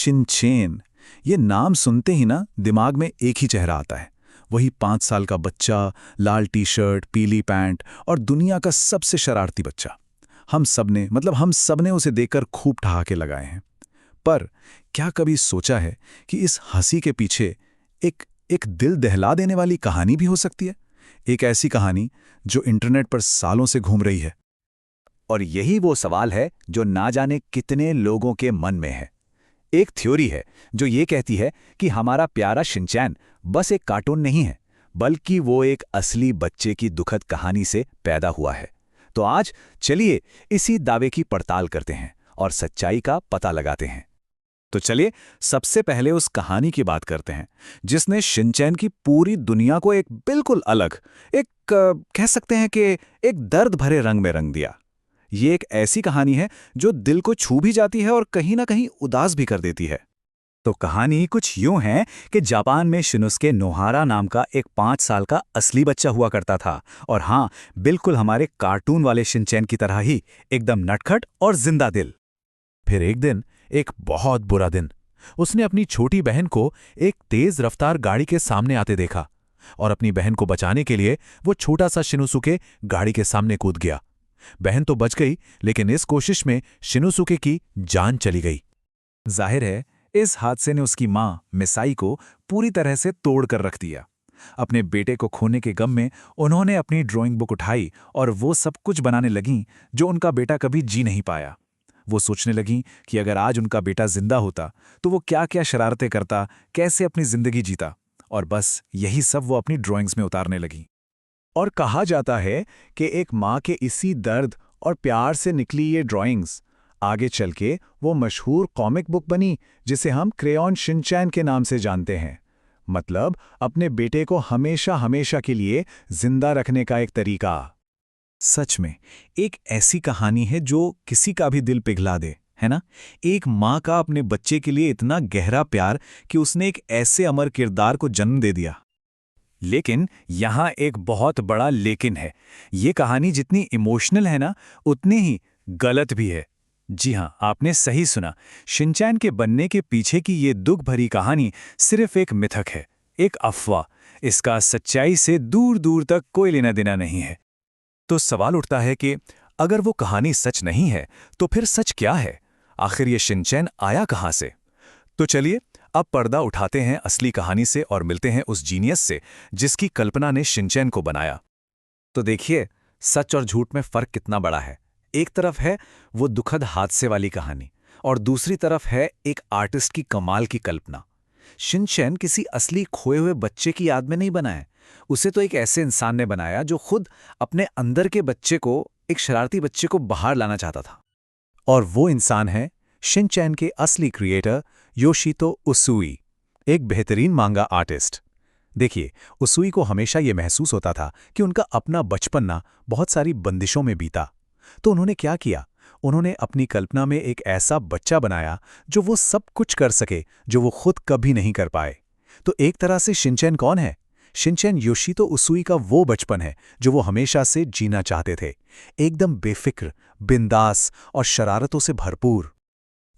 Shinchan, ये नाम सुनते ही ना दिमाग में एक ही चेहरा आता है। वही 5 साल का बच्चा, लाल टी शर्ट, पीली पैंट और दुनिया का सबसे शरारती बच्चा। हम सबने उसे देखकर खूब ठहाके लगाए हैं। पर क्या कभी सोचा है कि इस हंसी के पीछे एक एक दिल दहला देने वाली कहानी भी हो सकती है? एक ऐसी कहानी जो इंटरनेट पर सालों से घूम रही है। और यही वो सवाल है जो ना जाने कितने लोगों के मन में है। एक थ्योरी है जो ये कहती है कि हमारा प्यारा शिनचैन बस एक कार्टून नहीं है, बल्कि वो एक असली बच्चे की दुखद कहानी से पैदा हुआ है। तो आज चलिए इसी दावे की पड़ताल करते हैं और सच्चाई का पता लगाते हैं। तो चलिए सबसे पहले उस कहानी की बात करते हैं जिसने शिनचैन की पूरी दुनिया को एक बिल्कुल अलग, कह सकते हैं कि एक दर्द भरे रंग में रंग दिया। ये एक ऐसी कहानी है जो दिल को छू भी जाती है और कहीं ना कहीं उदास भी कर देती है। तो कहानी कुछ यूं है कि जापान में शिनुस्के नोहारा नाम का एक 5 साल का असली बच्चा हुआ करता था। और हाँ, बिल्कुल हमारे कार्टून वाले शिनचैन की तरह ही एकदम नटखट और जिंदा दिल। फिर एक दिन, एक बहुत बुरा दिन, उसने अपनी छोटी बहन को एक तेज रफ्तार गाड़ी के सामने आते देखा और अपनी बहन को बचाने के लिए वो छोटा सा शिनुसुके गाड़ी के सामने कूद गया। बहन तो बच गई, लेकिन इस कोशिश में शिनुसुके की जान चली गई। जाहिर है इस हादसे ने उसकी मां मिसाई को पूरी तरह से तोड़ कर रख दिया। अपने बेटे को खोने के गम में उन्होंने अपनी ड्राइंग बुक उठाई और वो सब कुछ बनाने लगीं जो उनका बेटा कभी जी नहीं पाया। वो सोचने लगीं कि अगर आज उनका बेटा जिंदा होता तो वो क्या क्या शरारतें करता, कैसे अपनी जिंदगी जीता, और बस यही सब वो अपनी ड्राइंग्स में उतारने लगीं। और कहा जाता है कि एक माँ के इसी दर्द और प्यार से निकली ये ड्राइंग्स आगे चल के वो मशहूर कॉमिक बुक बनी जिसे हम क्रेयॉन शिनचैन के नाम से जानते हैं। मतलब अपने बेटे को हमेशा हमेशा के लिए जिंदा रखने का एक तरीका। सच में एक ऐसी कहानी है जो किसी का भी दिल पिघला दे, है ना? एक माँ का अपने बच्चे के लिए इतना गहरा प्यार कि उसने एक ऐसे अमर किरदार को जन्म दे दिया। लेकिन यहां एक बहुत बड़ा लेकिन है। ये कहानी जितनी इमोशनल है ना, उतनी ही गलत भी है। जी हां, आपने सही सुना। शिनचैन के बनने के पीछे की ये दुख भरी कहानी सिर्फ एक मिथक है, एक अफवाह। इसका सच्चाई से दूर दूर तक कोई लेना देना नहीं है। तो सवाल उठता है कि अगर वो कहानी सच नहीं है तो फिर सच क्या है? आखिर ये शिनचैन आया कहां से? तो चलिए अब पर्दा उठाते हैं असली कहानी से और मिलते हैं उस जीनियस से जिसकी कल्पना ने शिनचैन को बनाया। तो देखिए, सच और झूठ में फर्क कितना बड़ा है। एक तरफ है वो दुखद हादसे वाली कहानी और दूसरी तरफ है एक आर्टिस्ट की कमाल की कल्पना। शिनचैन किसी असली खोए हुए बच्चे की याद में नहीं बना है। उसे तो एक ऐसे इंसान ने बनाया जो खुद अपने अंदर के बच्चे को, एक शरारती बच्चे को बाहर लाना चाहता था। और वो इंसान है शिनचैन के असली क्रिएटर योशितो उसूई, एक बेहतरीन मांगा आर्टिस्ट। देखिए, उसूई को हमेशा ये महसूस होता था कि उनका अपना बचपन ना बहुत सारी बंदिशों में बीता। तो उन्होंने क्या किया? उन्होंने अपनी कल्पना में एक ऐसा बच्चा बनाया जो वो सब कुछ कर सके जो वो खुद कभी नहीं कर पाए। तो एक तरह से शिनचैन कौन है? शिनचैन योशितो उसूई का वो बचपन है जो वो हमेशा से जीना चाहते थे, एकदम बेफिक्र, बिंदास और शरारतों से भरपूर।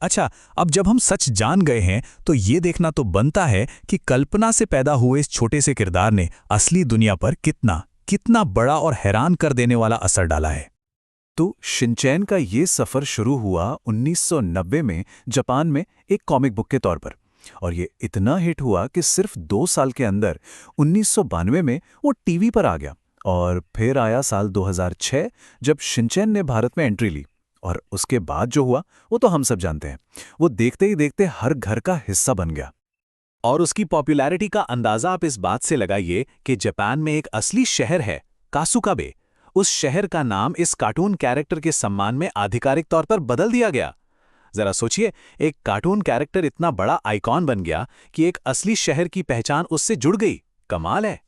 अच्छा, अब जब हम सच जान गए हैं तो ये देखना तो बनता है कि कल्पना से पैदा हुए इस छोटे से किरदार ने असली दुनिया पर कितना कितना बड़ा और हैरान कर देने वाला असर डाला है। तो शिनचैन का ये सफर शुरू हुआ 1990 में जापान में एक कॉमिक बुक के तौर पर, और ये इतना हिट हुआ कि सिर्फ 2 साल के अंदर 1992 में वो टीवी पर आ गया। और फिर आया साल 2006 जब शिनचैन ने भारत में एंट्री ली, और उसके बाद जो हुआ वो तो हम सब जानते हैं। वो देखते ही देखते हर घर का हिस्सा बन गया। और उसकी पॉपुलैरिटी का अंदाजा आप इस बात से लगाइए कि जापान में एक असली शहर है, कासुकाबे। उस शहर का नाम इस कार्टून कैरेक्टर के सम्मान में आधिकारिक तौर पर बदल दिया गया। जरा सोचिए, एक कार्टून कैरेक्टर इतना बड़ा आइकॉन बन गया कि एक असली शहर की पहचान उससे जुड़ गई। कमाल है।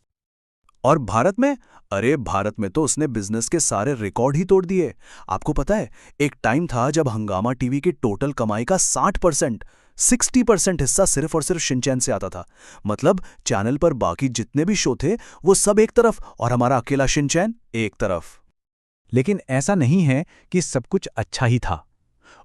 और भारत में, अरे भारत में तो उसने बिजनेस के सारे रिकॉर्ड ही तोड़ दिए। आपको पता है, एक टाइम था जब हंगामा टीवी की टोटल कमाई का 60% हिस्सा सिर्फ और सिर्फ शिनचैन से आता था। मतलब चैनल पर बाकी जितने भी शो थे वो सब एक तरफ और हमारा अकेला शिनचैन एक तरफ। लेकिन ऐसा नहीं है कि सब कुछ अच्छा ही था।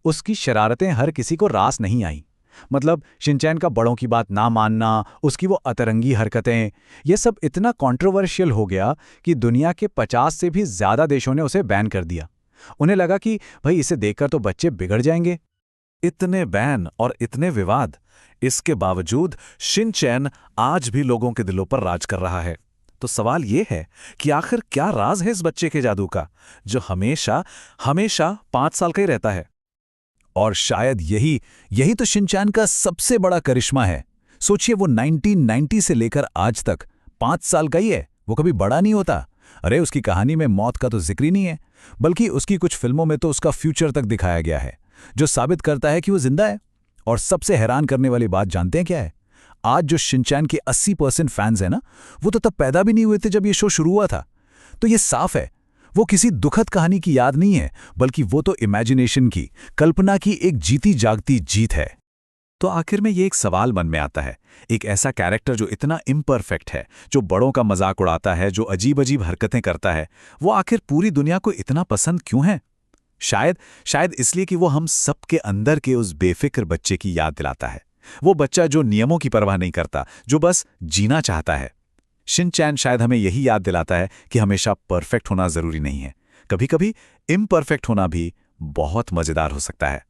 उसकी शरारतें हर किसी को रास नहीं आई। मतलब शिनचैन का बड़ों की बात ना मानना, उसकी वो अतरंगी हरकतें, ये सब इतना कंट्रोवर्शियल हो गया कि दुनिया के 50 से भी ज़्यादा देशों ने उसे बैन कर दिया। उन्हें लगा कि भाई इसे देखकर तो बच्चे बिगड़ जाएंगे। इतने बैन और इतने विवाद, इसके बावजूद शिनचैन आज भी लोगों के दिलों पर राज कर रहा है। तो सवाल ये है कि आखिर क्या राज है इस बच्चे के जादू का, जो हमेशा हमेशा 5 साल का ही रहता है। और शायद यही यही तो शिनचैन का सबसे बड़ा करिश्मा है। सोचिए, वो 1990 से लेकर आज तक 5 साल का ही है, वो कभी बड़ा नहीं होता। अरे उसकी कहानी में मौत का तो जिक्र ही नहीं है, बल्कि उसकी कुछ फिल्मों में तो उसका फ्यूचर तक दिखाया गया है, जो साबित करता है कि वो जिंदा है। और सबसे हैरान करने वाली बात जानते हैं क्या है? आज जो शिनचैन के 80% फैंस हैं ना, वो तो तब पैदा भी नहीं हुए थे जब ये शो शुरू हुआ था। तो ये साफ है, वो किसी दुखद कहानी की याद नहीं है, बल्कि वो तो इमेजिनेशन की, कल्पना की एक जीती जागती जीत है। तो आखिर में ये एक सवाल मन में आता है, एक ऐसा कैरेक्टर जो इतना इम्परफेक्ट है, जो बड़ों का मजाक उड़ाता है, जो अजीब अजीब हरकतें करता है, वो आखिर पूरी दुनिया को इतना पसंद क्यों है? शायद इसलिए कि वो हम सबके अंदर के उस बेफिक्र बच्चे की याद दिलाता है। वो बच्चा जो नियमों की परवाह नहीं करता, जो बस जीना चाहता है। शिनचैन शायद हमें यही याद दिलाता है कि हमेशा परफेक्ट होना जरूरी नहीं है। कभी-कभी इम्परफेक्ट होना भी बहुत मजेदार हो सकता है।